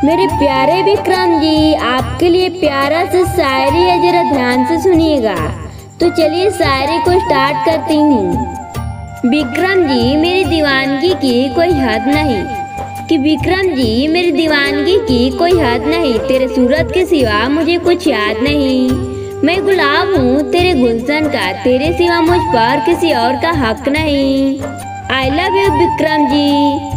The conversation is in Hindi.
मेरे प्यारे विक्रम जी, आपके लिए प्यारा सा शायरी है, जरा ध्यान से सुनिएगा। तो चलिए शायरी को स्टार्ट करती हूँ। विक्रम जी मेरी दीवानगी की कोई हद नहीं, कि विक्रम जी मेरी दीवानगी की कोई हद नहीं, तेरे सूरत के सिवा मुझे कुछ याद नहीं। मैं गुलाब हूँ तेरे गुलशन का, तेरे सिवा मुझ पर किसी और का हक नहीं। I love you Vikram ji.